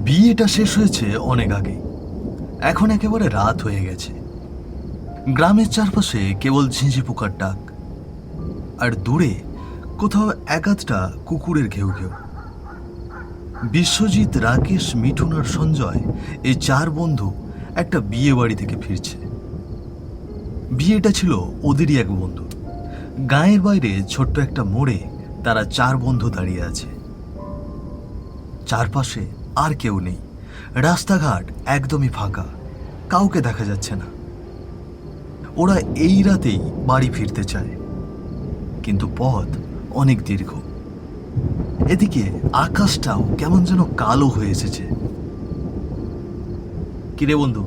বিয়েটা শেষ হয়েছে অনেক আগে। এখন একেবারে রাত হয়ে গেছে। গ্রামের চারপাশে কেবল ঝিঁঝি পোকার ডাক, আর দূরে কোথাও একাধটা কুকুরের ঘেউ ঘেউ। বিশ্বজিৎ, রাকেশ, মিঠুন আর সঞ্জয়, এই চার বন্ধু একটা বিয়ে বাড়ি থেকে ফিরছে। বিয়েটা ছিল ওদেরই এক বন্ধু। গায়ের বাইরে ছোট্ট একটা মোড়ে তারা চার বন্ধু দাঁড়িয়ে আছে। চারপাশে আর কেউ নেই, রাস্তাঘাট একদমই ফাঁকা, কাউকে দেখা যাচ্ছে না। ওরা এই রাতেই বাড়ি ফিরতে চায়, কিন্তু পথ অনেক দীর্ঘ। এদিকে আকাশটাও কেমন যেন কালো হয়ে এসেছে। কিরে বন্ধু,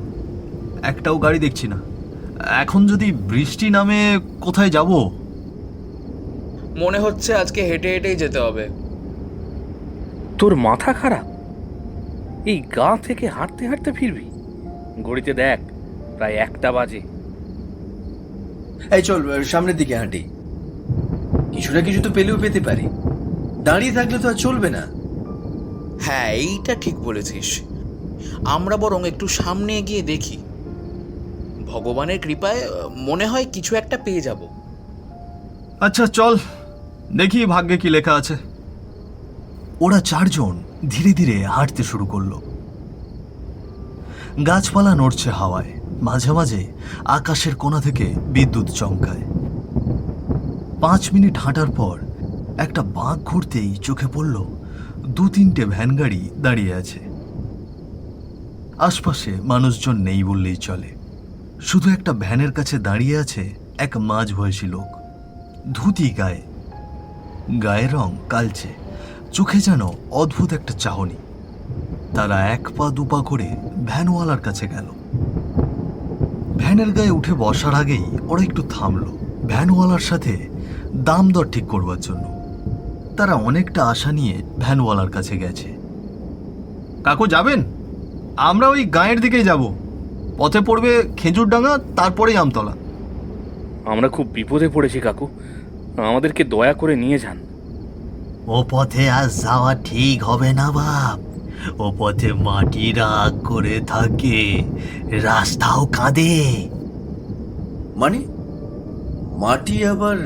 একটাও গাড়ি দেখছি না। এখন যদি বৃষ্টি নামে কোথায় যাব? মনে হচ্ছে আজকে হেঁটে হেঁটেই যেতে হবে। তোর মাথা খারাপ? এই গা থেকে হাঁটতে হাঁটতে ফিরবি? ঘড়িতে দেখ, প্রায় 1টা বাজে। এই চল সামনের দিকে হাঁটি, কিছু না কিছু তো পেলেও পেতে পারি। দাঁড়িয়ে থাকলে তো আর চলবে না। হ্যাঁ, এইটা ঠিক বলেছিস। আমরা বরং একটু সামনে এগিয়ে দেখি। ভগবানের কৃপায় মনে হয় কিছু একটা পেয়ে যাব। আচ্ছা চল, দেখি ভাগ্যে কি লেখা আছে। ওরা চারজন ধীরে ধীরে হাঁটতে শুরু করলো। গাছপালা নড়ছে হাওয়ায়, মাঝে মাঝে আকাশের কোণা থেকে বিদ্যুৎ চমকায়। 5 মিনিট হাঁটার পর একটা বাঁক ঘুরতেই চোখে পড়ল 2-3টে ভ্যান গাড়ি দাঁড়িয়ে আছে। আশপাশে মানুষজন নেই বললেই চলে। শুধু একটা ভ্যানের কাছে দাঁড়িয়ে আছে এক মাঝবয়সী লোক, ধুতি গায়ে, গায়ের রং কালচে, চোখে যেন অদ্ভুত একটা চাহনি। তারা 1 পা 2 পা করে ভ্যানওয়ালার কাছে গেল। ভ্যানের গায়ে উঠে বসার আগেই ওরা একটু থামলো ভ্যানওয়ালার সাথে দাম দর ঠিক করবার জন্য। তারা অনেকটা আশা নিয়ে ভ্যানওয়ালার কাছে গেছে। কাকু যাবেন? আমরা ওই গাঁয়ের দিকেই যাব। পথে পড়বে খেজুরডাঙ্গা, তারপরেই আমতলা। আমরা খুব বিপদে পড়েছি কাকু, আমাদেরকে দয়া করে নিয়ে যান। ও পথে আজ যাওয়া ঠিক হবে না বাপ। ও পথে মাটি রাগ করে থাকে, রাস্তাও কাঁদে। মানে মাটি আবার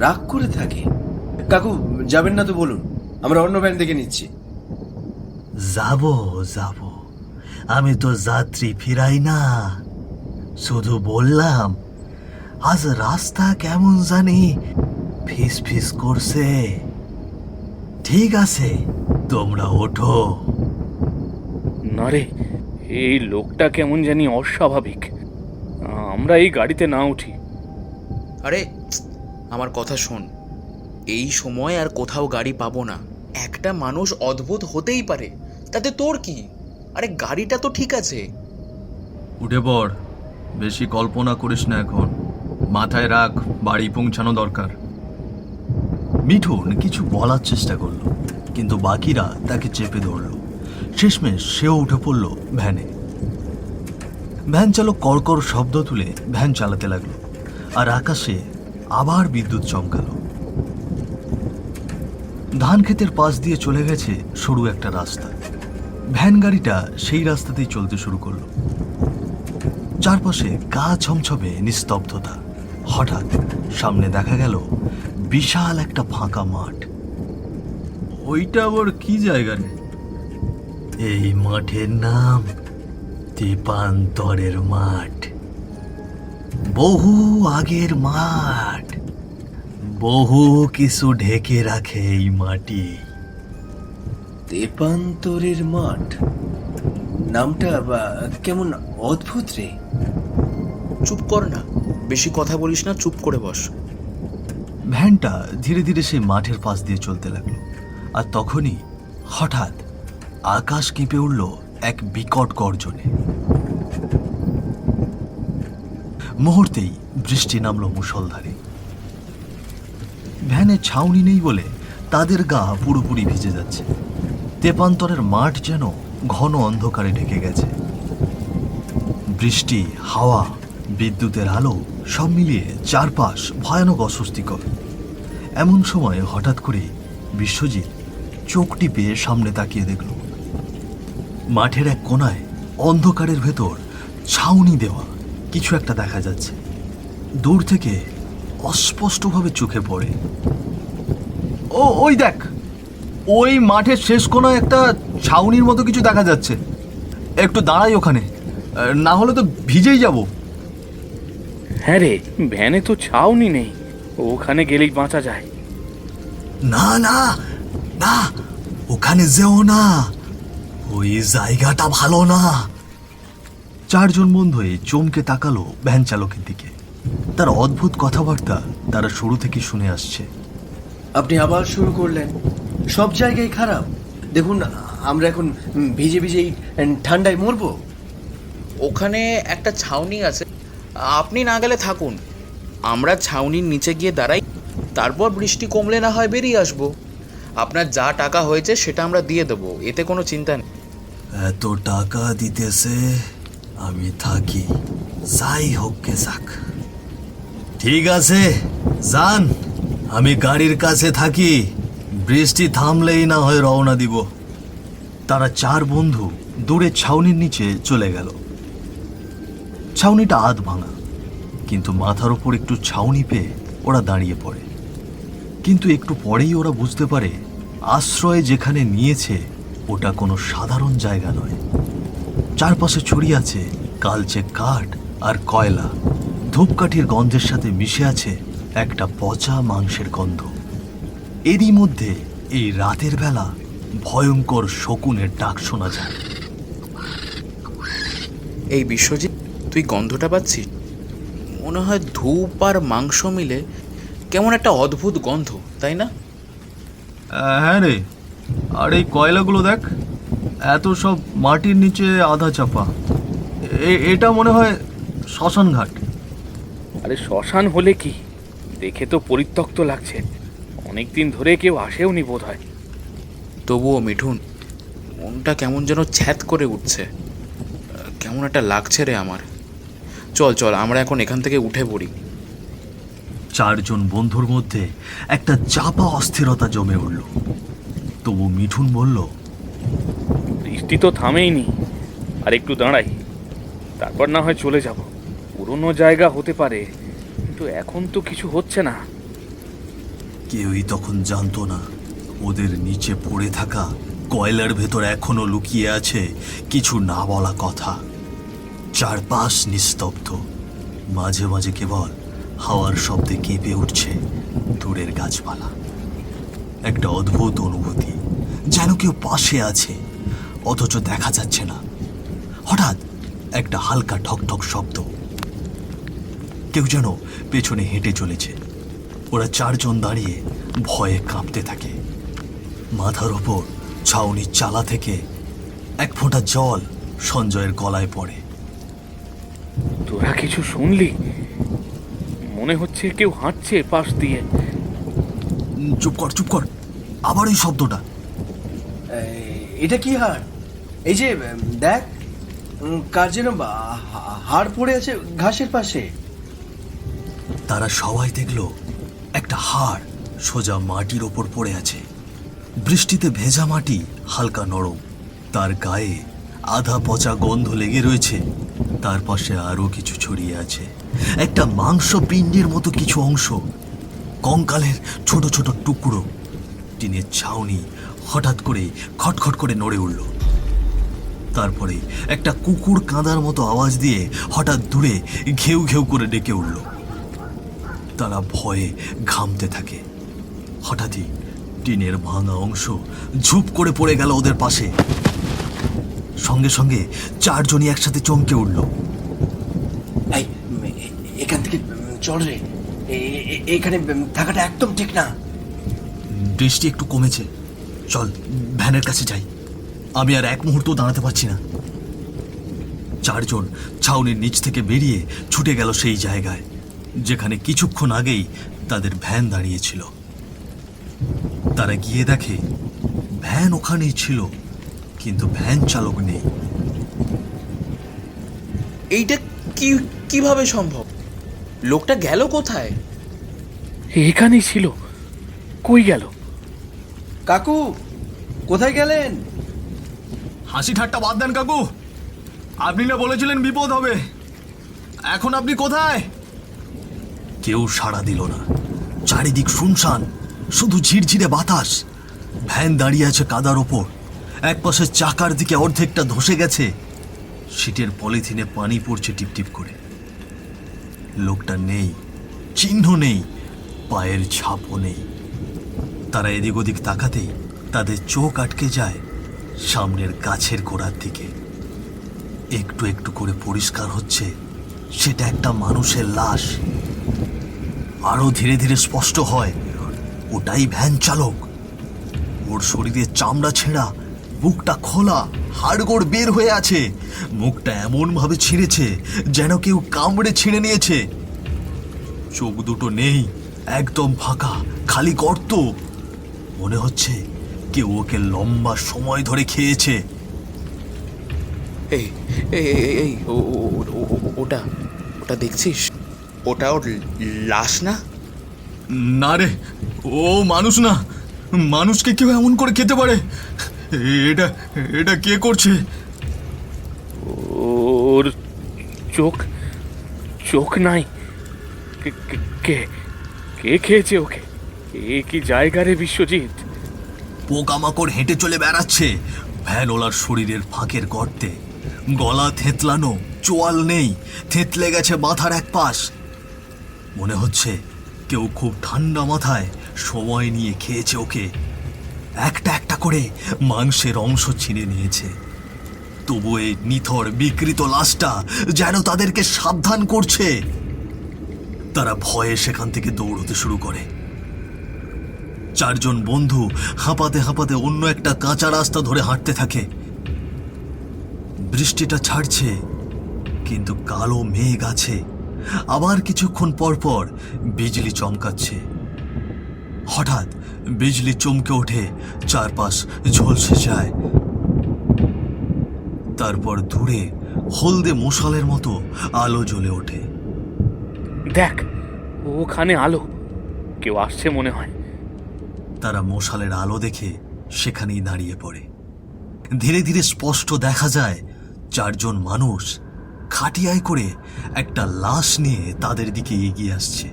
রাগ করে থাকে? কাকু যাবেন না তো বলুন, আমরা অন্য ভ্যান থেকে নিচ্ছি। যাব যাব, আমি তো যাত্রী ফিরাই না। শুধু বললাম আজ রাস্তা কেমন জানি ফিস ফিস করছে। ঠিক আছে, তোমরা ওঠো। না রে, এই লোকটা কেমন জানি অস্বাভাবিক। আমরা এই গাড়িতে না উঠি। আরে আমার কথা শোন, এই সময় আর কোথাও গাড়ি পাবো না। একটা মানুষ অদ্ভুত হতেই পারে, তাতে তোর কি? আরে গাড়িটা তো ঠিক আছে। উঠে পড়, বেশি কল্পনা করিস না এখন। মাথায় রাখ, বাড়ি পৌঁছানো দরকার। মিঠুন কিছু বলার চেষ্টা করলো, কিন্তু বাকিরা তাকে চেপে ধরল। শেষমেশ সেও উঠে পড়ল ভ্যানে। ভ্যান চালক কড়কর শব্দ তুলে ভ্যান চালাতে লাগলো, আর আকাশে আবার বিদ্যুৎ চমকালো। ধান ক্ষেতের পাশ দিয়ে চলে গেছে সরু একটা রাস্তা। ভ্যান গাড়িটা সেই রাস্তাতেই চলতে শুরু করলো। চারপাশে গা ছমছমে নিস্তব্ধতা। হঠাৎ সামনে দেখা গেল বিশাল একটা ফাঁকা মাঠ। ওইটা আবার কি জায়গা রে? এই মাঠের নাম তেপান্তরের মাঠ। বহু আগের মাঠ, বহু কিছু ঢেকে রাখে এই মাটি। তেপান্তরের মাঠ, নামটা কেমন অদ্ভুত রে। চুপ কর না, বেশি কথা বলিস না, চুপ করে বস। ভ্যানটা ধীরে ধীরে সেই মাঠের পাশ দিয়ে চলতে লাগলো, আর তখনই হঠাৎ আকাশ কেঁপে উঠল এক বিকট গর্জনে। মুহূর্তেই বৃষ্টি নামলো মুষলধারে। ভ্যানে ছাউনি নেই বলে তাদের গা পুরোপুরি ভিজে যাচ্ছে। তেপান্তরের মাঠ যেন ঘন অন্ধকারে ঢেকে গেছে। বৃষ্টি, হাওয়া, বিদ্যুতের আলো সব মিলিয়ে চারপাশ ভয়ানক অস্বস্তিকর। এমন সময় হঠাৎ করে বিশ্বজিৎ চোখ টিপে সামনে তাকিয়ে দেখল মাঠের এক কোণায় অন্ধকারের ভেতর ছাউনি দেওয়া কিছু একটা দেখা যাচ্ছে। দূর থেকে অস্পষ্টভাবে চোখে পড়ে। ওই দেখ, ওই মাঠের শেষ কোণায় একটা ছাউনির মতো কিছু দেখা যাচ্ছে। একটু দাঁড়াই ওখানে, না হলে তো ভিজেই যাব। হ্যাঁ রে, ভ্যানে তো ছাউনি নেই, ওখানে গেলেই বাঁচা যায়। না না না, ওখানে যেও না, ওই জায়গাটা ভালো না। চারজন বন্ধুই চমকে তাকালো ভ্যান চালকের দিকে। তার অদ্ভুত কথাবার্তা তারা শুরু থেকে শুনে আসছে। আপনি আবার শুরু করলেন, সব জায়গায় খারাপ। দেখুন, আমরা এখন ভিজে ভিজে এই ঠান্ডায় মরবো। ওখানে একটা ছাউনি আছে, আপনি না গেলে থাকুন, আমরা ছাউনির নিচে গিয়ে দাঁড়াই, তারপর বৃষ্টি কমলে না হয় বেরিয়ে আসবো। আপনার যা টাকা হয়েছে সেটা আমরা দিয়ে দেবো, এতে কোনো চিন্তা নেই। এত টাকা দিতেছে, আমি থাকি, যাই হোক গে যাক। ঠিক আছে, যান, আমি গাড়ির কাছে থাকি, বৃষ্টি থামলেই না হয় রওনা দিব। তারা চার বন্ধু দূরে ছাউনির নিচে চলে গেল। ছাউনিটা আধ ভাঙা, কিন্তু মাথার উপর একটু ছাউনি পেয়ে ওরা দাঁড়িয়ে পড়ে। কিন্তু একটু পরেই ওরা বুঝতে পারে আশ্রয় যেখানে নিয়েছে ওটা কোনো সাধারণ জায়গা নয়। চারপাশে ছড়িয়ে আছে কালচে কাঠ আর কয়লা। ধূপকাঠির গন্ধের সাথে মিশে আছে একটা পচা মাংসের গন্ধ। এরই মধ্যে এই রাতের বেলা ভয়ঙ্কর শকুনের ডাক শোনা যায়। এই বিশ্বজিৎ, তুই গন্ধটা পাচ্ছিস? মনে হয় ধূপ আর মাংস মিলে কেমন একটা অদ্ভুত গন্ধ, তাই না? হ্যাঁ রে, আর এই কয়লাগুলো দেখ, এত সব মাটির নিচে আধা চাপা। এটা মনে হয় শ্মশান ঘাট। আরে শ্মশান হলে কি, দেখে তো পরিত্যক্ত লাগছে, অনেকদিন ধরে কেউ আসেও নি বোধ হয়। তবুও মিঠুন, মনটা কেমন যেন ছ্যাদ করে উঠছে, কেমন একটা লাগছে রে আমার। চল চল, আমরা এখন এখান থেকে উঠে পড়ি। চারজন বন্ধুর মধ্যে একটা চাপা অস্থিরতা জমে উঠল। তবু মিঠুন বলল, বৃষ্টি তো থামেইনি, আর একটু দাঁড়াই, তারপর না হয় চলে যাব। পুরনো জায়গা হতে পারে, কিন্তু এখন তো কিছু হচ্ছে না। কেউই তখন জানতো না ওদের নিচে পড়ে থাকা কয়লার ভেতর এখনো লুকিয়ে আছে কিছু না বলা কথা। চারপাশ নিস্তব্ধ, মাঝে মাঝে কেবল হাওয়ার শব্দে কেঁপে উঠছে দূরের গাছপালা। একটা অদ্ভুত অনুভূতি, যেন কেউ পাশে আছে অথচ দেখা যাচ্ছে না। হঠাৎ একটা হালকা ঠকঠক শব্দ, কেউ যেন পেছনে হেঁটে চলেছে। ওরা চারজন দাঁড়িয়ে ভয়ে কাঁপতে থাকে। মাথার ওপর ছাউনির চালা থেকে এক ফোঁটা জল সঞ্জয়ের গলায় পড়ে। তোরা কিছু শুনলি? মনে হচ্ছে কেউ হাঁটছে পাশ দিয়ে। চুপ কর চুপ কর, আবার ওই শব্দটা। এটা কি হাড়? এই যে দেখ, কার যেন হাড় পড়ে আছে ঘাসের পাশে। তারা সবাই দেখলো একটা হাড় সোজা মাটির ওপর পড়ে আছে। বৃষ্টিতে ভেজা মাটি হালকা নরম, তার গায়ে আধা পচা গন্ধ লেগে রয়েছে। তার পাশে আরো কিছু ছড়িয়ে আছে, একটা মাংস পিণ্ডের মতো কিছু অংশ, কঙ্কালের ছোট ছোট টুকরো। টিনের ছাউনি হঠাৎ করে খটখট করে নড়ে উঠল। তারপরে একটা কুকুর কাঁদার মতো আওয়াজ দিয়ে হঠাৎ দূরে ঘেউ ঘেউ করে ডেকে উঠল। তারা ভয়ে ঘামতে থাকে। হঠাৎই টিনের ভাঙা অংশ ঝুপ করে পড়ে গেল ওদের পাশে। সঙ্গে সঙ্গে চারজনই একসাথে চমকে উঠল। এই, এখান থেকে চল রে, এখানে থাকাটা একদম ঠিক না। বৃষ্টি একটু কমেছে, চল ভ্যানের কাছে যাই, আমি আর এক মুহূর্ত দাঁড়াতে পারছি না। চারজন ছাউনির নিচ থেকে বেরিয়ে ছুটে গেল সেই জায়গায় যেখানে কিছুক্ষণ আগেই তাদের ভ্যান দাঁড়িয়েছিল। তারা গিয়ে দেখে ভ্যান ওখানেই ছিল, কিন্তু ভ্যান চালক নেই। এইটা কিভাবে সম্ভব? লোকটা গেল কোথায়? এখানেই ছিল, কই গেল? কাকু, কোথায় গেলেন? হাসি ঠাট্টা বাদ দেন কাকু। আপনি না বলেছিলেন বিপদ হবে, এখন আপনি কোথায়? কেউ সাড়া দিল না। চারিদিক শুনশান, শুধু ঝিরঝিরে বাতাস। ভ্যান দাঁড়িয়ে আছে কাদার ওপর, একপাশে চাকার দিকে অর্ধেকটা ধসে গেছে, সিটের পলিথিনে পানি পড়ছে টিপটিপ করে। লোকটা নেই, চিহ্ন নেই, পায়ের ছাপও নেই। তারা এদিক ওদিক তাকাতেই তাদের চোখ আটকে যায় সামনের গাছের গোড়ার দিকে। একটু একটু করে পরিষ্কার হচ্ছে সেটা একটা মানুষের লাশ। আরো ধীরে ধীরে স্পষ্ট হয় ওটাই ভ্যান চালক। ওর শরীরে চামড়া ছেঁড়া, বুকটা খোলা, হাড়গোড় বের হয়ে আছে। মুখটা এমন ভাবে ছিঁড়েছে যেন কেউ কামড়ে ছিঁড়ে নিয়েছে। চোখ দুটো নেই, একদম ফাঁকা, খালি গর্ত। মনে হচ্ছে কেউ ওকে লম্বা সময় ধরে খেয়েছে। এই এই এই- এই ওটা ওটা দেখছিস? ওটা ওর লাশ না? না রে, ও মানুষ না। মানুষকে কেউ এমন করে খেতে পারে? এটা এটা কে করছে? ওর চোখ চোখ নাই। কে কে কে খেয়েছে ওকে? এ কি জায়গা রে বিশ্বজিৎ? পোকামাকড় হেঁটে চলে বেড়াচ্ছে ভ্যানওয়ালার শরীরের ফাঁকের গর্তে। গলা থেতলানো, চোয়াল নেই, থেতলে গেছে মাথার এক পাশ। মনে হচ্ছে কেউ খুব ঠান্ডা মাথায় সময় নিয়ে খেয়েছে ওকে। একটা একটা করে মাংসের অংশ ছিঁড়ে নিয়েছে। তবু এই নিথর বিকৃত লাশটা যেন তাদেরকে সাবধান করছে। তারা ভয়ে সেখান থেকে দৌড়তে শুরু করে। চারজন বন্ধু হাঁপাতে হাঁপাতে অন্য একটা কাঁচা রাস্তা ধরে হাঁটতে থাকে। বৃষ্টিটা ছাড়ছে, কিন্তু কালো মেঘ আছে। আবার কিছুক্ষণ পর পর বিজলি চমকাচ্ছে। হঠাৎ বিজলি চমকে ওঠে, চারপাশ ঝলসে যায়। তারপর দূরে হলদে মশালের মতো আলো জ্বলে ওঠে। দেখ, ওখানে আলো, কেউ আসছে মনে হয়। তারা মশালের আলো দেখে সেখানেই দাঁড়িয়ে পড়ে। ধীরে ধীরে স্পষ্ট দেখা যায় চারজন মানুষ খাটিয়ায় করে একটা লাশ নিয়ে তাদের দিকে এগিয়ে আসছে।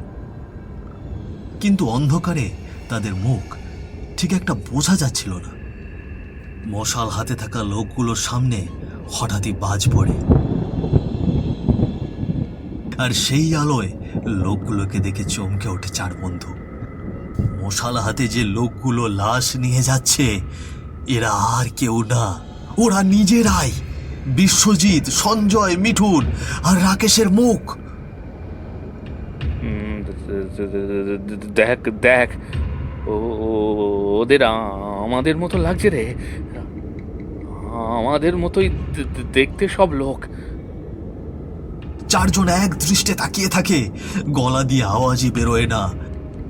কিন্তু অন্ধকারে তাদের মুখ ঠিক একটা বোঝা যাচ্ছিল না। মশাল হাতে থাকা লোকগুলোর সামনে হঠাৎই বাজ পড়ে, আর সেই আলোয় লোকগুলোকে দেখে চমকে ওঠে চার বন্ধু। মশাল হাতে যে লোকগুলো লাশ নিয়ে যাচ্ছে এরা আর কেউ না, ওরা নিজেরাই। বিশ্বজিৎ, সঞ্জয়, মিঠুন আর রাকেশের মুখ। দেখ দেখ, ওদের আমাদের মতো লাগছে রে। আমাদের মতোই দেখতে সব লোক। চারজন এক দৃষ্টে তাকিয়ে থাকে, গলা দিয়ে আওয়াজই বেরোয় না।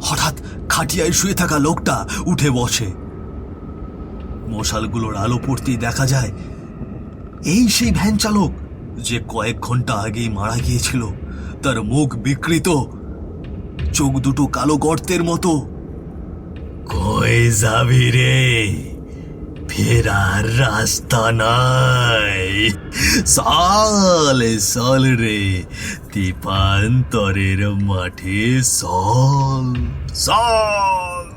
হঠাৎ খাটিয়ায় শুয়ে থাকা লোকটা উঠে বসে। মশালগুলোর আলো পড়তেই দেখা যায় এই সেই ভ্যান চালক যে কয়েক ঘন্টা আগেই মারা গিয়েছিল। তার মুখ বিকৃত, চোখ দুটো কালো গর্তের মতো। কই যাবি রে? ফেরার রাস্তা নাই। সালে সাল রে, দীপান্তরের মাঠে সল সল।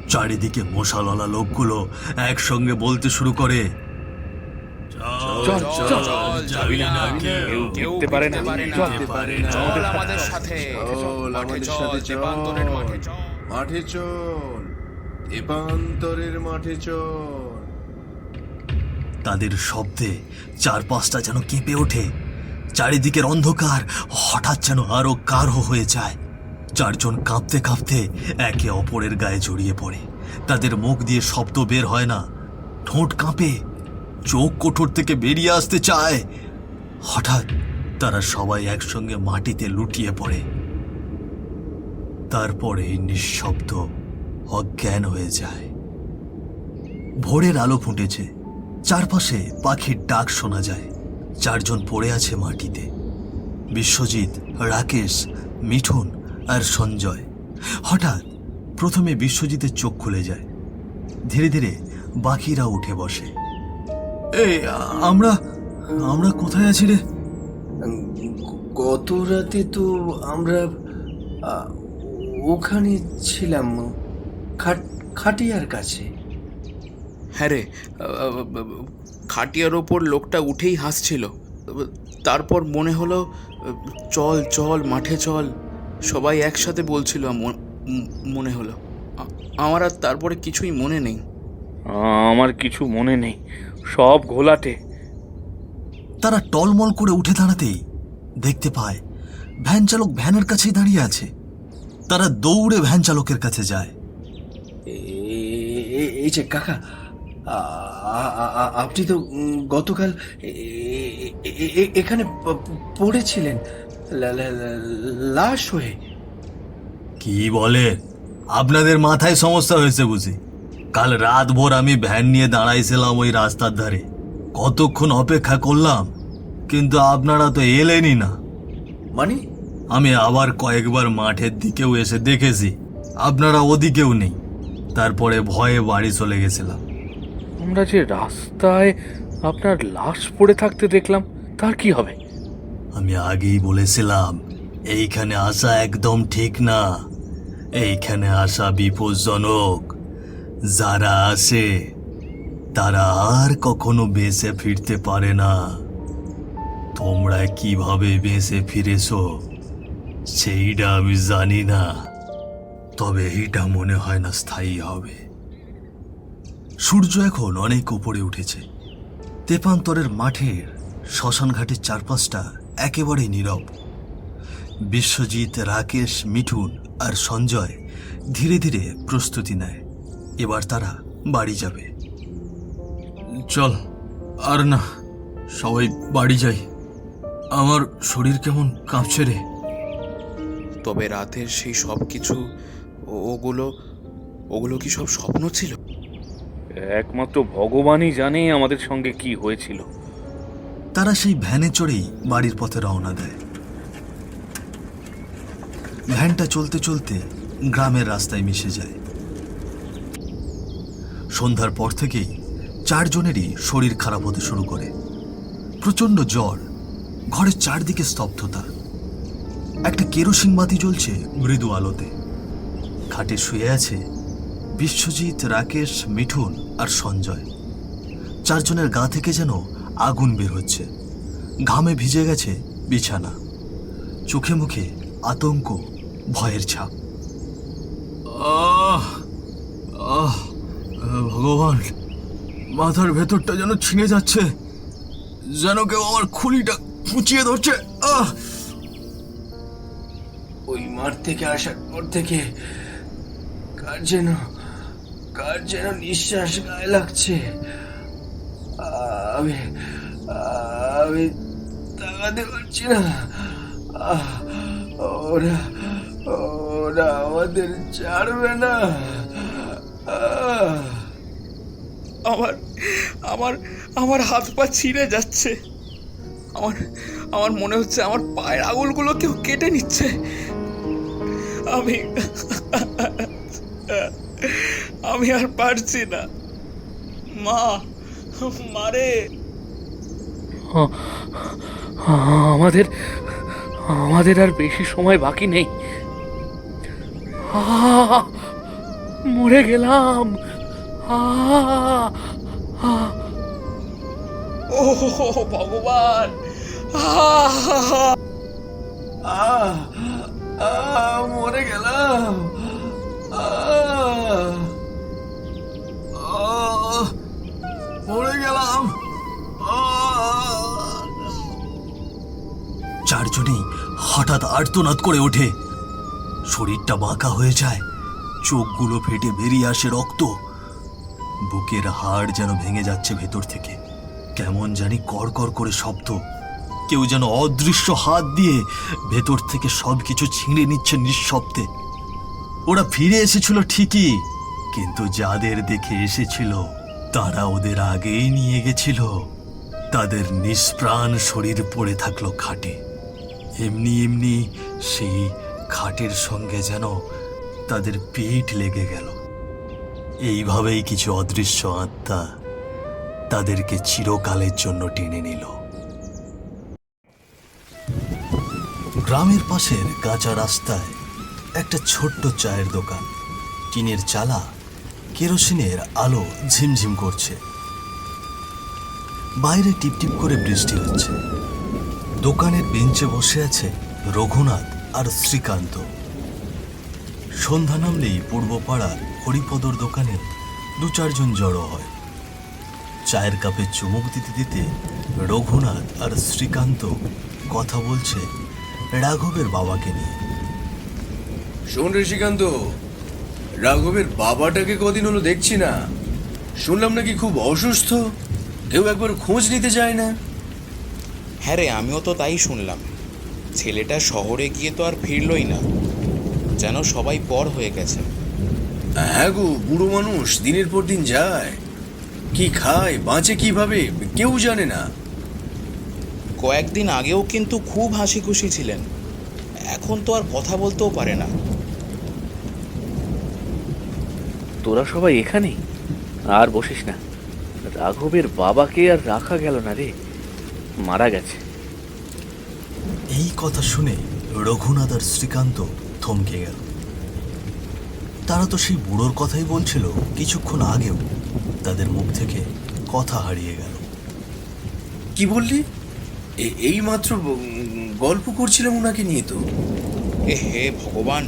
চারিদিকে মশালওয়ালা লোকগুলো একসঙ্গে বলতে শুরু করে, চল চল, যাবি না, কেউ দেখতে পারে না। চল চল আমাদের সাথে, চল আমাদের সাথে, চল দীপান্তরের মাঠে চল। মাঠে চল, দীপান্তরের মাঠে চল। তাদের শব্দে চারপাশটা যেন কেঁপে ওঠে। চারিদিকের অন্ধকার হঠাৎ যেন আরো গাঢ় হয়ে যায়। চারজন কাঁপতে কাঁপতে একে অপরের গায়ে জড়িয়ে পড়ে। তাদের মুখ দিয়ে শব্দ বের হয় না, ঠোঁট কাঁপে, চোখ কোঠর থেকে বেরিয়ে আসতে চায়। হঠাৎ তারা সবাই একসঙ্গে মাটিতে লুটিয়ে পড়ে। তারপরে নিঃশব্দ অজ্ঞান হয়ে যায়। ভোরের আলো ফুটেছে, চারপাশে পাখির ডাক শোনা যায়। চারজন পড়ে আছে মাটিতে, বিশ্বজিৎ, রাকেশ, মিঠুন আর সঞ্জয়। হঠাৎ প্রথমে বিশ্বজিতের চোখ খুলে যায়, ধীরে ধীরে বাকিরা উঠে বসে। এই আমরা আমরা কোথায় আছি রে? গত রাতে তো আমরা ওখানে ছিলাম, খাটিয়ার কাছে। হ্যাঁ রে, খাটিয়ার ওপর লোকটা উঠেই হাসছিল। তারপর মনে হলো চল চল মাঠে চল, সবাই একসাথে বলছিল। মনে হলো আমার আর তারপরে কিছুই মনে নেই। আমার কিছু মনে নেই, সব ঘোলাটে। তারা টলমল করে উঠে দাঁড়াতেই দেখতে পায় ভ্যান চালক ভ্যানের কাছেই দাঁড়িয়ে আছে। তারা দৌড়ে ভ্যান চালকের কাছে যায়। এই যে কাকা, আপনি তো গতকাল এখানে পড়েছিলেন লাশ হয়ে। কি বলে, আপনাদের মাথায় সমস্যা হয়েছে বুঝি? কাল রাত ভোর আমি ভ্যান নিয়ে দাঁড়াইছিলাম ওই রাস্তার ধারে, কতক্ষণ অপেক্ষা করলাম, কিন্তু আপনারা তো এলেনই না। মানে? আমি আবার কয়েকবার মাঠের দিকেও এসে দেখেছি আপনারা ওদিকেও নেই। তারপরে ভয়ে বাড়ি চলে গেছিলাম। আমরা যে রাস্তায় আপনার লাশ পড়ে থাকতে দেখলাম, তার কি হবে? আমি আগেই বলেছিলাম এইখানে আসা একদম ঠিক না, এইখানে আসা বিপজ্জনক। যারা আসে তারা আর কখনো বেঁচে ফিরতে পারে না। তোমরা কিভাবে বেঁচে ফিরেছো সেইটা আমি জানি না, তবে এইটা মনে হয় না স্থায়ী হবে। সূর্য এখন অনেক উপরে উঠেছে। তেপান্তরের মাঠের শ্মশানঘাটের চারপাশটা একেবারেই নীরব। বিশ্বজিৎ, রাকেশ, মিঠুন আর সঞ্জয় ধীরে ধীরে প্রস্তুতি নেয়। এবার তারা বাড়ি যাবে। চল, আর না, সবাই বাড়ি যাই। আমার শরীর কেমন কাঁপছে রে। তবে রাতের সেই সব কিছু, ওগুলো কি সব স্বপ্ন ছিল? একমাত্র ভগবানই জানে আমাদের সঙ্গে কি হয়েছিল। তারা সেই ভ্যানে চড়েই বাড়ির পথে রওনা দেয়। ভ্যানটা চলতে চলতে গ্রামের রাস্তায় মিশে যায়। সন্ধ্যার পর থেকেই চারজনেরই শরীর খারাপ হতে শুরু করে। প্রচন্ড জ্বর, ঘরের চারদিকে স্তব্ধতা। একটা কেরোসিন বাতি জ্বলছে মৃদু আলোতে। খাটে শুয়ে আছে বিশ্বজিৎ, রাকেশ, মিঠুন আর সঞ্জয়। চারজনের গা থেকে যেন আগুন বের হচ্ছে। ঘামে ভিজে গেছে বিছানা। চোখে মুখে আতঙ্ক, ভয়ের ছাপ। ভগবান, মাথার ভেতরটা যেন ছিঁড়ে যাচ্ছে, যেন কেউ আমার খুলিটা খুঁচিয়ে ধরছে। ওই মাঠ থেকে আসার পর থেকে কার যেন নিঃশ্বাস গায়ে লাগছে। আমি তাকাতে পারছি না। ওরা আমাদের ছাড়বে না। আমার হাত পা ছিঁড়ে যাচ্ছে। আমার মনে হচ্ছে আমার পায়ের আঙুলগুলো কেউ কেটে নিচ্ছে। আমি আর পারছি না। মারে। আমাদের আর বেশি সময় বাকি নেই। মরে গেলাম। ও ভগবান! মরে গেলাম। মরে গেলাম। চারজনেই হঠাৎ আর্তনাদ করে ওঠে। শরীরটা বাঁকা হয়ে যায়, চোখগুলো ফেটে বেরিয়ে আসে রক্ত। বুকের হাড় যেন ভেঙে যাচ্ছে ভেতর থেকে। কেমন জানি কড়কড় করে শব্দ। কেউ যেন অদৃশ্য হাত দিয়ে ভেতর থেকে সবকিছু ছিঁড়ে নিচ্ছে নিঃশব্দে। ওরা ফিরে এসেছিল ঠিকই, কিন্তু যাদের দেখে এসেছিল তারা ওদের আগেই নিয়ে গেছিল। তাদের নিষ্প্রাণ শরীর পড়ে থাকলো খাটে। এমনি এমনি সেই খাটের সঙ্গে যেন তাদের পেট লেগে গেল। এইভাবেই কিছু অদৃশ্য আত্মা তাদেরকে চিরকালের জন্য টেনে নিল। গ্রামের পাশের কাঁচা রাস্তায় একটা ছোট্ট চায়ের দোকান। টিনের চালা, কেরোসিনের আলো ঝিমঝিম করছে। বাইরে টিপটিপ করে বৃষ্টি হচ্ছে। দোকানের বেঞ্চে বসে আছে রঘুনাথ আর শ্রীকান্ত। সন্ধ্যা নামলেই পূর্বপাড়ার হরিপদর দোকানে 2-4 জন জড়ো হয়। চায়ের কাপে চুমুক দিতে দিতে রঘুনাথ আর শ্রীকান্ত কথা বলছে রাঘবের বাবাকে নিয়ে। শোন ঋষিকান্ত, রাঘবের বাবাটাকে কদিন হলো দেখছি না। শুনলাম নাকি খুব অসুস্থ, কেউ একবার খোঁজ নিতে যায় না। হ্যাঁ রে, আমিও তো তাই শুনলাম। ছেলেটা শহরে গিয়ে তো আর ফিরলই না, যেন সবাই পর হয়ে গেছে। হ্যাঁ গো, বুড়ো মানুষ দিনের পর দিন যায়, কি খায় বাঁচে কিভাবে কেউ জানে না। কয়েকদিন আগেও কিন্তু খুব হাসি খুশি ছিলেন, এখন তো আর কথা বলতেও পারে না। তোরা সবাই এখানেই? আর বসিস না, রাঘবের বাবাকে আর রাখা গেল না রে, মারা গেছে। এই কথা শুনে রঘুনাথ আর শ্রীকান্ত থমকে গেল। তারা তো সেই বুড়োর কথাই বলছিল কিছুক্ষণ আগেও। তাদের মুখ থেকে কথা হারিয়ে গেল। কি বললি? এই মাত্র গল্প করছিলাম ওনাকে নিয়ে তো। এ হে ভগবান,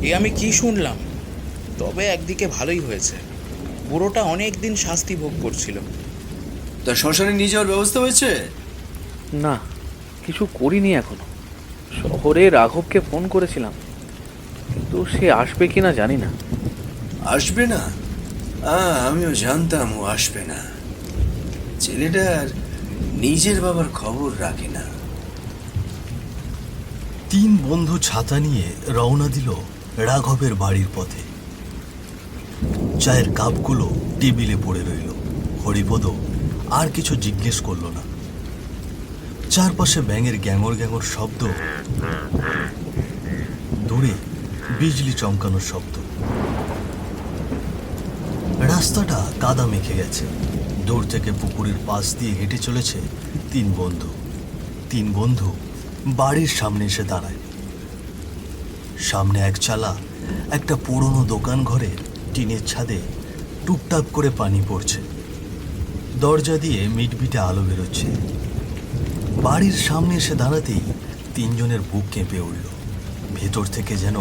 এ আমি কি শুনলাম? তবে একদিকে ভালোই হয়েছে, বুড়োটা অনেক দিন শাস্তি ভোগ করছিল। তা শ্মশানে নিয়ে যাওয়ার ব্যবস্থা হয়েছে? না, কিছু করিনি এখনো। শহরে রাঘবকে ফোন করেছিলাম, কিন্তু সে আসবে কিনা জানি না। আসবে না? আমিও জানতাম ও আসবে না। ছেলেটার নিজের বাবার খবর রাখে না। 3 বন্ধু ছাতা নিয়ে রওনা দিল রাঘবের বাড়ির পথে। চায়ের কাপগুলো টেবিলে পড়ে রইল। হরিপদ আর কিছু জিজ্ঞেস করল না। চারপাশে ব্যাঙের গ্যাঙর গ্যাঙর শব্দ, দূরে বিজলি চমকানোর শব্দ। রাস্তাটা কাদা মেখে গেছে। দূর থেকে পুকুরের পাশ দিয়ে হেঁটে চলেছে 3 বন্ধু। 3 বন্ধু বাড়ির সামনে এসে দাঁড়ায়। সামনে এক চালা একটা পুরনো দোকান ঘরে টিনের ছাদে টুপটাপ করে পানি পড়ছে। দরজা দিয়ে মিটমিটে আলো বেরোচ্ছে। বাড়ির সামনে এসে দাঁড়াতেই 3 জনের বুক কেঁপে উঠল। ভেতর থেকে যেন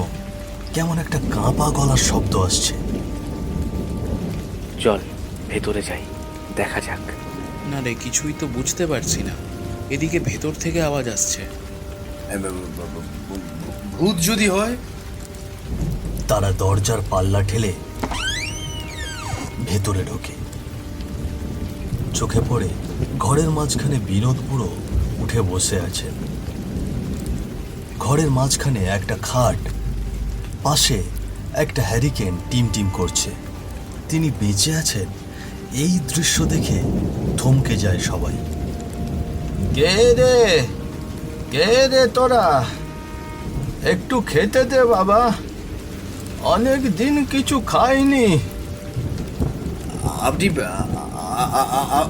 কেমন একটা কাঁপা গলার শব্দ আসছে। চল ভেতরে যাই, দেখা যাক। না রে, কিছুই তো বুঝতে পারছি না। এদিকে ভেতর থেকে আওয়াজ আসছে। ভূত যদি হয়? তারা দরজার পাল্লা ঠেলে ভেতরে ঢোকে। চোখে পড়ে ঘরের মাঝখানে বিনোদ বুড়ো উঠে বসে আছেন। ঘরের মাঝখানে একটা খাট, পাশে একটা হ্যারিকেন টিম টিম করছে। তিনি বেঁচে আছেন এই দৃশ্য দেখে থমকে যায় সবাই। কে রে, কে রে তোরা? একটু খেতে দে বাবা, অনেক দিন কিছু খাইনি।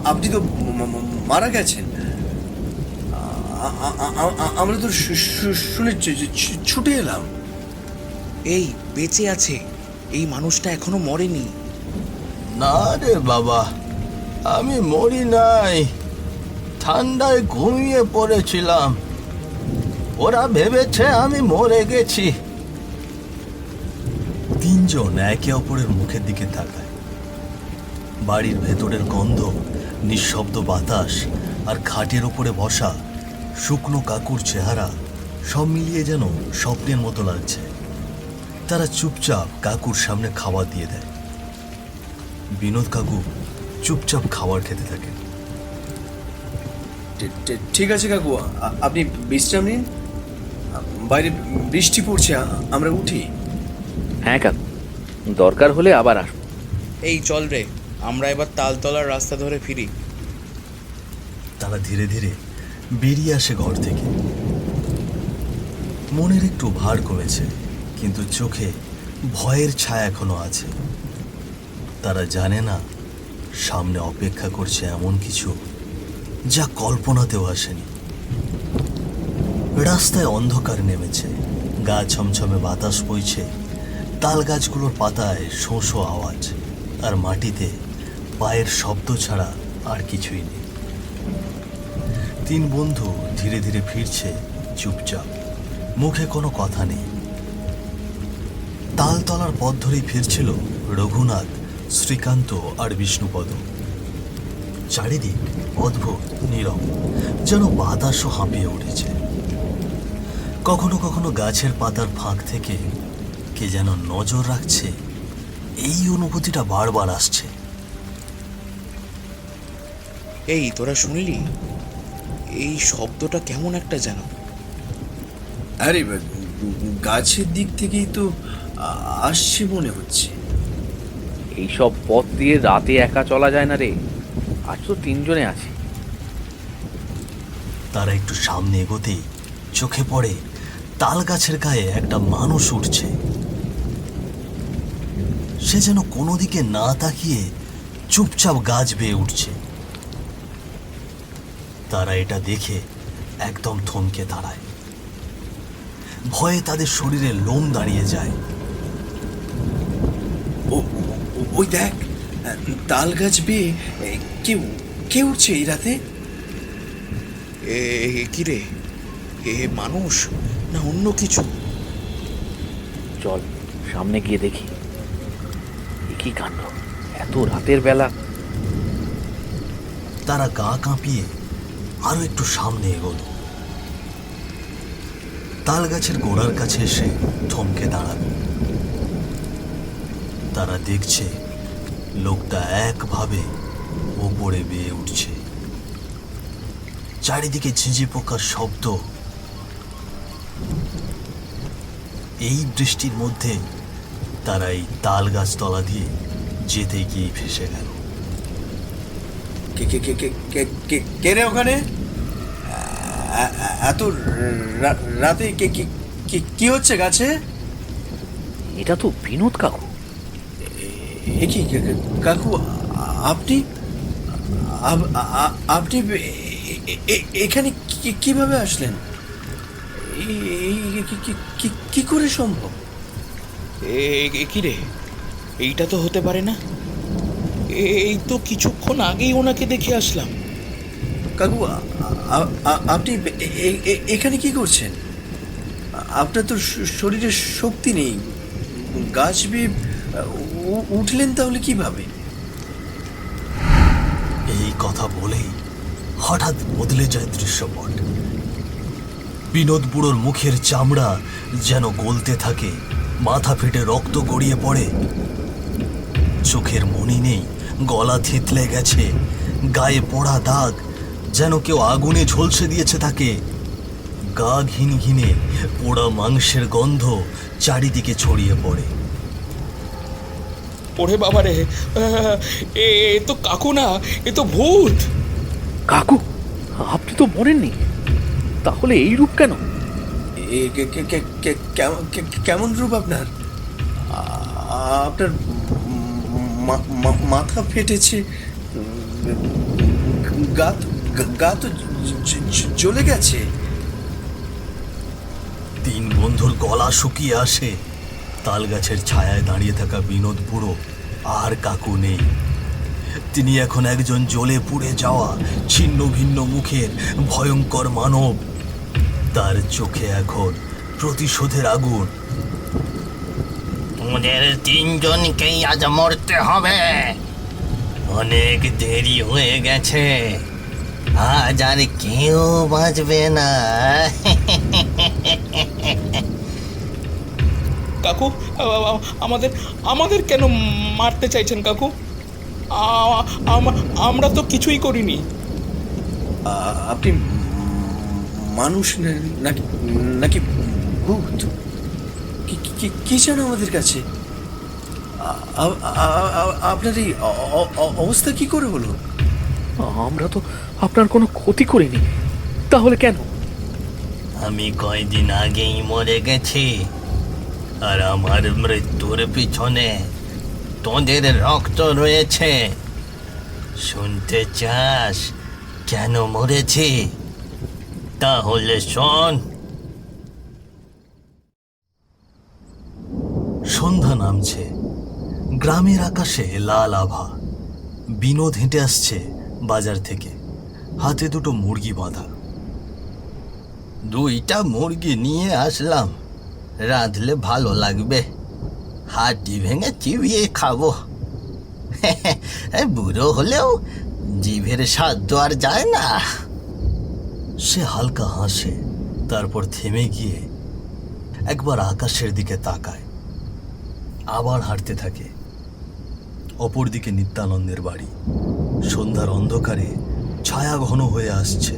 আপনি তো মারা গেছেন। আমরা তো শুনে ছুটে এলাম। এই বেঁচে আছে, এই মানুষটা এখনো মরেনি। না রে বাবা, আমি মরি নাই, ঠান্ডায় ঘুমিয়ে পড়েছিলাম। ওরা ভেবেছে আমি মরে গেছি। 3 জন একে অপরের মুখের দিকে তাকায়। বাড়ির ভেতরের গন্ধ, নিঃশব্দ বাতাস আর খাটের ওপরে বসা শুকনো কাকুর চেহারা সব মিলিয়ে যেন স্বপ্নের মতো লাগছে। তারা চুপচাপ কাকুর সামনে খাবার দিয়ে দেয়। বিনোদ কাকু চুপচাপ খাবার খেতে থাকেন। ঠিক আছে কাকু, আপনি বিশ্রাম নিন। বাইরে বৃষ্টি পড়ছে, আমরা উঠি। হ্যাঁ কাকু, দরকার হলে আবার আসবো। এই চল রে, আমরা এবার তালতলার রাস্তা ধরে ফিরি। তারা ধীরে ধীরে বেরিয়ে আসে ঘর থেকে। মনের একটু ভার কমেছে, কিন্তু চোখে ভয়ের ছায়া এখনো আছে। তারা জানে না সামনে অপেক্ষা করছে এমন কিছু যা কল্পনাতেও আসেনি। রাস্তায় অন্ধকার নেমেছে, গা ছমছমে বাতাস বইছে, তাল গাছগুলোর পাতায় শোঁ শোঁ আওয়াজ, আর মাটিতে পায়ের শব্দ ছাড়া আর কিছুই নেই। তিন বন্ধু ধীরে ধীরে ফিরছে, চুপচাপ, মুখে কোনো কথা নেই। তালতলার পথ ধরেই ফিরছিল রঘুনাথ, শ্রীকান্ত আর বিষ্ণুপদ। চারিদিক অদ্ভুত নীরব, যেন বাতাসও হাঁপিয়ে উঠেছে। কখনো কখনো গাছের পাতার ফাঁক থেকে কে যেন নজর রাখছে, এই অনুভূতিটা বারবার আসছে। এই তোরা শুনলি? এই শব্দটা কেমন একটা যেন। আরে গাছের দিক থেকেই তো আসছে মনে হচ্ছে। এইসব পথ দিয়ে রাতে একা চলা যায় না রে। আজ তো তিনজনে আছি। তারা একটু সামনে এগোতেই চোখে পড়ে তাল গাছের গায়ে একটা মানুষ উঠছে। সে যেন কোনো দিকে না তাকিয়ে চুপচাপ গাছ বেয়ে উঠছে। তারা এটা দেখে একদম থমকে দাঁড়ায়। ভয়ে তাদের শরীরে লোম দাঁড়িয়ে যায়। ওই দেখ, তাল গাছ বেয়ে কেউ কে উঠছে এই রাতে। কি রে, এ মানুষ না অন্য কিছু? চল সামনে গিয়ে দেখি। এ কি কাণ্ড, এত রাতের বেলা! তারা গা কাঁপিয়ে আরো একটু সামনে এগোলো। তাল গাছের গোড়ার কাছে এসে থমকে দাঁড়ালো। তারা দেখছে লোকটা একভাবে ওপরে বেয়ে উঠছে। চারিদিকে ঝিঁঝি পোকার শব্দ। এই বৃষ্টির মধ্যে তারা এই তাল গাছ তলা দিয়ে যেতে গিয়ে ভেসে গেল। কে রে ওখানে? এত রাতে কি হচ্ছে গাছে? এটা তো বিনোদ কাকু। এ কি কাকু, আপনি আপনি এখানে কিভাবে আসলেন? কি করে সম্ভব? কি রে, এইটা তো হতে পারে না। এই তো কিছুক্ষণ আগেই ওনাকে দেখে আসলাম। কাকু, আপনি এখানে কি করছেন? আপনার তো শরীরে শক্তি নেই, গাছ বেয়ে উঠলেন তাহলে কিভাবে? এই কথা বলেই হঠাৎ বদলে যায় দৃশ্যপট। বিনোদ বুড়োর মুখের চামড়া যেন গলতে থাকে, মাথা ফেটে রক্ত গড়িয়ে পড়ে। চোখের মনি নেই, গলা থেতলে গেছে, গায়ে পোড়া দাগ, যেন কেউ আগুনে ঝলসে দিয়েছে তাকে। গা ঘিন ঘিনে পোড়া মাংসের গন্ধ চারিদিকে ছড়িয়ে পড়ে। ওরে বাবা রে, এ তো কাকু না, এ তো ভূত। কাকু, আপনি তো মরেননি, তাহলে এই রূপ কেন? কেমন রূপ আপনার? আপনার মাথা ফেটেছে, গা তো জ্বলে গেছে। তিন বন্ধুর গলা শুকিয়ে আসে। তাল গাছের ছায়ায় দাঁড়িয়ে থাকা বিনোদ বুড়ো আর কাকু নেই। তিনি এখন একজন জ্বলে পুড়ে যাওয়া ছিন্ন ভিন্ন মুখের ভয়ঙ্কর মানব। তার চোখে এখন প্রতিশোধের আগুন। তোদের তিনজনকেই আজ মরতে হবে। অনেক দেরি হয়ে গেছে, আজ আর কেউ বাঁচবে না। কাকু, আমাদের আমাদের কেন মারতে চাইছেন কাকু? আমরা তো কিছুই করিনি। আপনি মানুষ নাকি নাকি ভূত? কি চান আমাদের কাছে? আপনার এই অবস্থা কি করে হলো? আমরা তো আপনার কোনো ক্ষতি করিনি, তাহলে কেন? আমি কয়দিন আগেই মরে গেছি, আর আমার মৃত্যুর পিছনে তোদের রক্ত রয়েছে। শুনতে চাস কেন মরেছি? তাহলে শোন। সন্ধ্যা নামছে, গ্রামের আকাশে লাল আভা। বিনোদ হেঁটে আসছে বাজার থেকে, হাতে দুটো মুরগি বাঁধা। 2টা মুরগি নিয়ে আসলাম, রাঁধলে ভালো লাগবে। হাড্ডি ভেঙে চিবিয়ে খাবো। বুড়ো হলেও জিভের স্বাদ তো আর যায় না। সে হালকা হাসে, তারপর থেমে গিয়ে একবার আকাশের দিকে তাকায়, আবার হাঁটতে থাকে। অপরদিকে নিত্যানন্দের বাড়ি। সন্ধ্যার অন্ধকারে ছায়া ঘন হয়ে আসছে।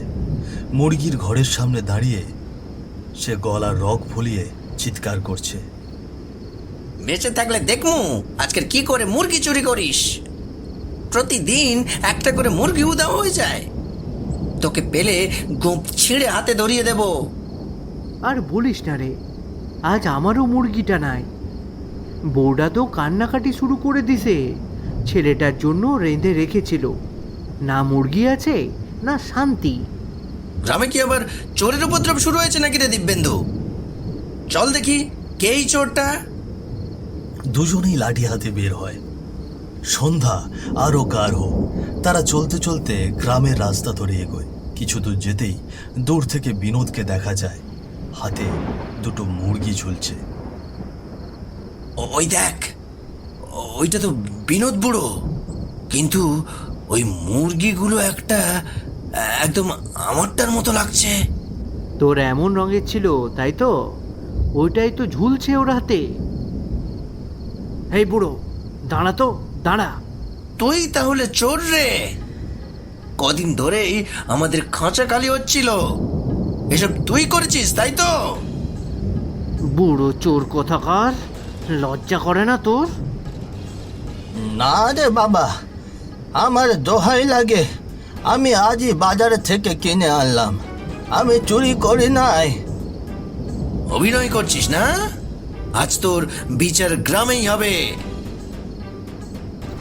মুরগির ঘরের সামনে দাঁড়িয়ে সে গলার রগ ফুলিয়ে চিৎকার করছে। বেঁচে থাকলে দেখমু আজকের কি করে মুরগি চুরি করিস। প্রতিদিন একটা করে মুরগি উধাও হয়ে যায়। তোকে পেলে গোঁপ ছিঁড়ে হাতে ধরিয়ে দেব। আর বলিস না রে, আজ আমারও মুরগিটা নাই। বউটা তো কান্নাকাটি শুরু করে দিছে। ছেলেটার জন্য রেঁধে রেখেছিল। না মুরগি আছে না শান্তি। গ্রামে কি আবার চোরের উপদ্রব শুরু হয়েছে নাকি রে দিব্যেন্দু? চল দেখি কে এই চোরটা। দুজনেই লাঠি হাতে বের হয়। সন্ধ্যা আরো গাঢ়। তারা চলতে চলতে গ্রামের রাস্তা ধরে এগোয়। কিছু দূর যেতেই দূর থেকে বিনোদকে দেখা যায়, হাতে দুটো মুরগি ঝুলছে। ওই দেখ, ওইটা তো বিনোদ বুড়ো। কিন্তু ওই মুরগিগুলো একটা একদম আমারটার মতো লাগছে। তোর এমন রঙের ছিল তাই তো? ওইটাই তো ঝুলছে ওর হাতে। এই বুড়ো, দাঁড়া তো, দাঁড়া। তুই তাহলে চোর রে? কদিন ধরেই আমাদের খাঁচা খালি হচ্ছিল। এসব তুই করেছিস তাই তো? বুড়ো চোর কোথাকার, লজ্জা করে না তোর? না রে বাবা, আমার দোহাই লাগে। আমি আজই বাজার থেকে কিনে আনলাম। আমি চুরি করি নাই। অভিনয় করছিস না? আজ তোর বিচার গ্রামেই হবে।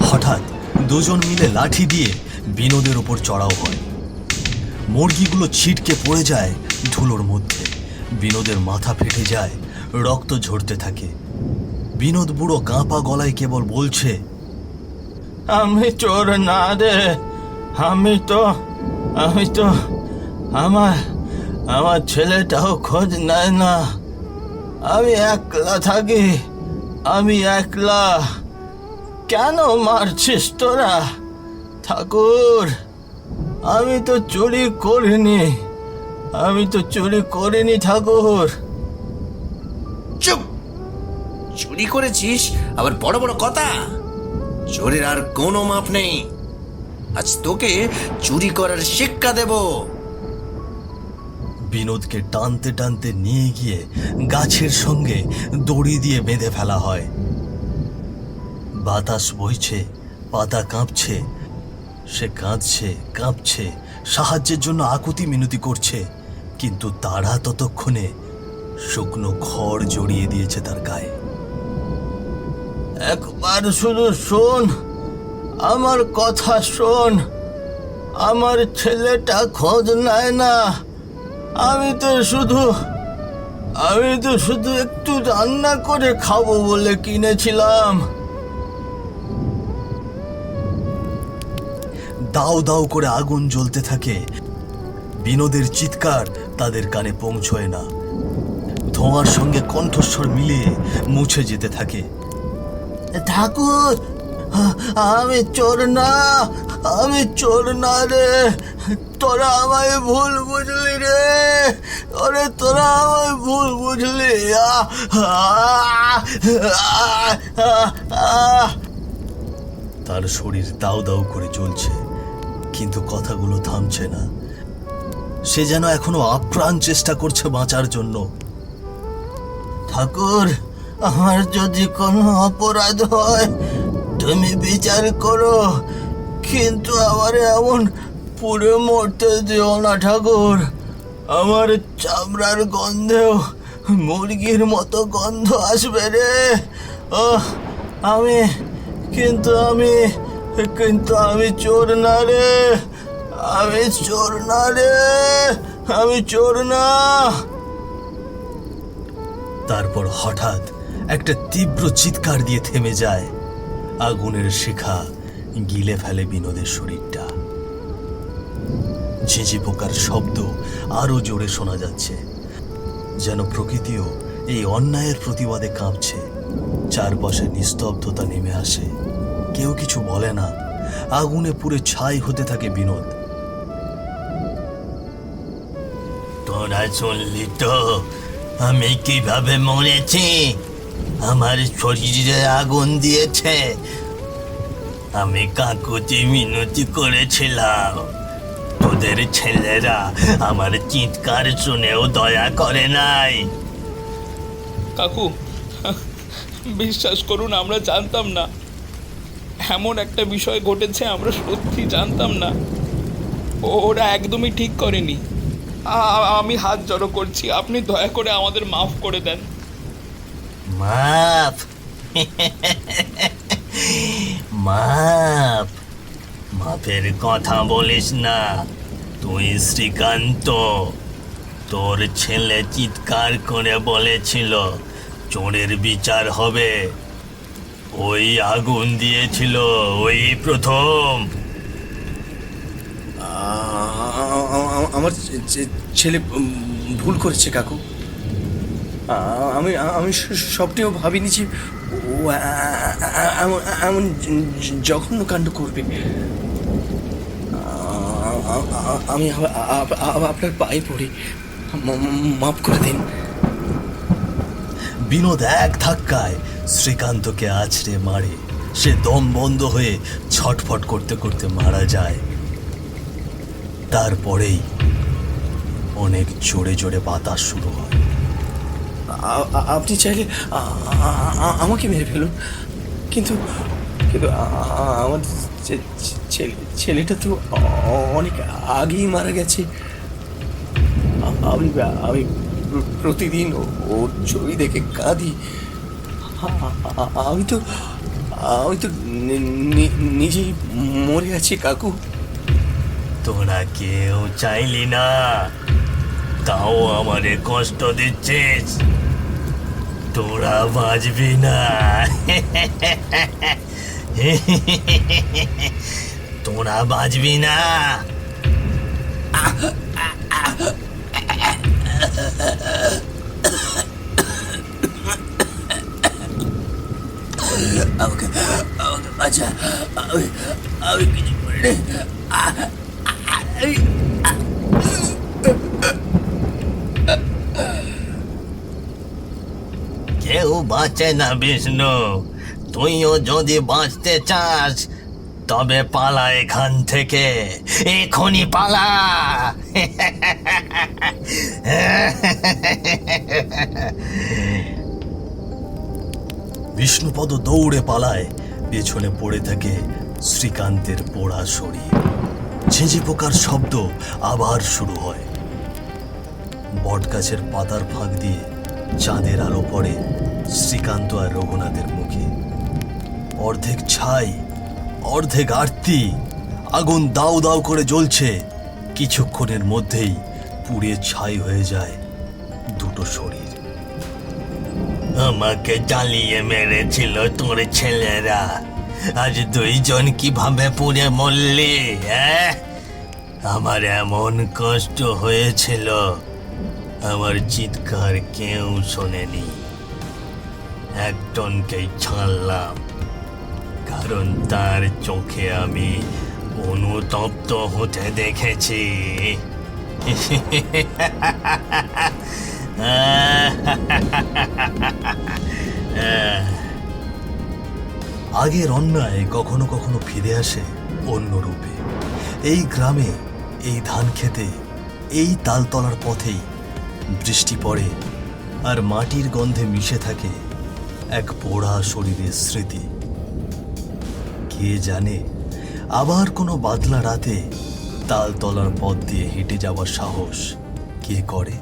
হঠাৎ দুজন মিলে লাঠি দিয়ে বিনোদের উপর চড়াও হয়। মুরগিগুলো ছিটকে পড়ে যায় ধুলোর মধ্যে। বিনোদের মাথা ফেটে যায়, রক্ত ঝরতে থাকে। বিনোদ বুড়ো কাঁপা গলায় কেবল বলছে, আমি চোর না রে। আমি তো আমার ছেলেটাও খোঁজ নেয় না। আমি একলা থাকি। আমি একলা। কেন মারছিস তোরা? ঠাকুর, আমি তো চুরি করিনি ঠাকুর। চুপ! চুরি করেছিস আবার বড় বড় কথা? চোরের আর কোনো মাপ নেই। আজ তোকে চুরি করার শিক্ষা দেব। বিনোদকে টানতে টানতে নিয়ে গিয়ে গাছের সঙ্গে দড়ি দিয়ে বেঁধে ফেলা হয়। বাতাস বইছে, পাতা কাঁপছে। সে কাঁপছে, সাহায্যের জন্য আকুতি মিনতি করছে। কিন্তু তারা ততক্ষণে শুকনো খড় জড়িয়ে দিয়েছে তার গায়ে। একবার শুধু শোন, আমার কথা শোন। আমার ছেলেটা খোঁজ নেয় না। আমি তো শুধু একটু রান্না করে খাবো বলে কিনেছিলাম। দাউ দাউ করে আগুন জ্বলতে থাকে। বিনোদের চিৎকার তাদের কানে পৌঁছয় না। ধোঁয়ার সঙ্গে কণ্ঠস্বর মিলিয়ে মুছে যেতে থাকে। ঠাকুর, আমি চোর না রে। তোরা আমায় ভুল বুঝলি রে। তোরা আমায় ভুল বুঝলি। তার শরীর দাউ দাউ করে চলছে, কিন্তু কথাগুলো থামছে না। সে যেন এখনো আপ্রাণ চেষ্টা করছে বাঁচার জন্য। ঠাকুর, আমার যদি কোনো অপরাধ হয় তুমি বিচার করো, কিন্তু আমার এমন পুড়ে মরতে দিও না ঠাকুর। আমার চামড়ার গন্ধেও মুরগির মতো গন্ধ আসবে রে। আমি কিন্তু আমি চোর না রে, আমি চোর না রে, আমি চোর না। তারপর হঠাৎ একটা তীব্র চিৎকার দিয়ে থেমে যায়। আগুনের শিখা গিলে ফেলে বিনোদের শরীরটা। ঝিঁঝি পোকার শব্দ আরো জোরে শোনা যাচ্ছে, যেন প্রকৃতিও এই অন্যায়ের প্রতিবাদে কাঁপছে। চারপাশে নিস্তব্ধতা নেমে আসে, কেউ কিছু বলে না। আগুনে পুড়ে ছাই হতে থাকে বিনোদ। তোরা শুনলি তো আমি কিভাবে মরেছি? আমার শরীরে আগুন দিয়েছে। আমি কাকুতি মিনতি করেছিলাম, তোদের ছেলেরা আমার চিৎকার শুনেও দয়া করে নাই। কাকু, বিশ্বাস করুন, আমরা জানতাম না এমন একটা বিষয় ঘটেছে। আমরা সত্যি জানতাম না। ওরা একদমই ঠিক করেনি। আমি হাত জড়ো করছি, আপনি দয়া করে আমাদের মাফ করে দেন। মাপ? মাপ? মাপের কথা বলিস না। তুই শ্রীকান্ত, তোর ছেলে চিৎকার করে বলেছিল চোরের বিচার হবে। ওই আগুন দিয়েছিল ওই প্রথম। আমার ছেলে ভুল করেছে কাকু। আমি আমি স্বপ্নেও ভাবিনি যে ও এমন জঘন্য কাণ্ড করবে। আমি আপনার পায়ে পড়ি, মাফ করে দিন। বিনোদ এক ধাক্কায় শ্রীকান্তকে আছড়ে মারে। সে দম বন্ধ হয়ে ছটফট করতে করতে মারা যায়। তারপরেই অনেক জোরে জোরে বাতাস শুরু হয়। আপনি চাইলে আমাকে মেরে ফেলুন, কিন্তু কিন্তু আমার ছেলেটা তো অনেক আগেই মারা গেছে। আমি প্রতিদিন ওর ছবি দেখে কাঁদি। আমি তো নিজেই মরে আছি কাকু। তোরা কেউ চাইলি না, তাও আমারে কষ্ট দিচ্ছিস। তোরা বাঁচবি না। তোরা বাঁচবি না। আমাকে বাঁচা, আমি কিছু করিনি। কেউ বাঁচে না বিষ্ণু। তুইও যদি বাঁচতে চাস তবে পালা এখান থেকে, এখনই পালা। বিষ্ণুপদ দৌড়ে পালায়। পেছনে পড়ে থাকে শ্রীকান্তের পোড়া শরীর। ঝিঁঝি পোকার শব্দ আবার শুরু হয়। বটগাছের পাতার ফাঁক দিয়ে চাঁদের আলো পড়ে শ্রীকান্ত আর রঘুনাথের মুখে। অর্ধেক ছাই, অর্ধেক আরতি। আগুন দাউ দাউ করে জ্বলছে। কিছুক্ষণের মধ্যেই পুড়ে ছাই হয়ে যায় দুটো শরীর। আমাকে জ্বালিয়ে মেরেছিল তোর ছেলেরা, আজ দুইজন কিভাবে পুড়ে মরলি? আমার এমন কষ্ট হয়েছিল, আমার চিৎকার কেউ শোনেনি। একজনকেই ছাড়লাম, কারণ তার চোখে আমি অনুতপ্ত হতে দেখেছি। আগের অন্যায় কখনো কখনো ফিরে আসে অন্য রূপে। এই গ্রামে, এই ধান খেতে, এই তালতলার পথেই বৃষ্টি পড়ে আর মাটির গন্ধে মিশে থাকে এক পোড়া শরীরের স্মৃতি। কে জানে আবার কোনো বাদলা রাতে তালতলার পথ দিয়ে হেঁটে যাওয়ার সাহস কে করে।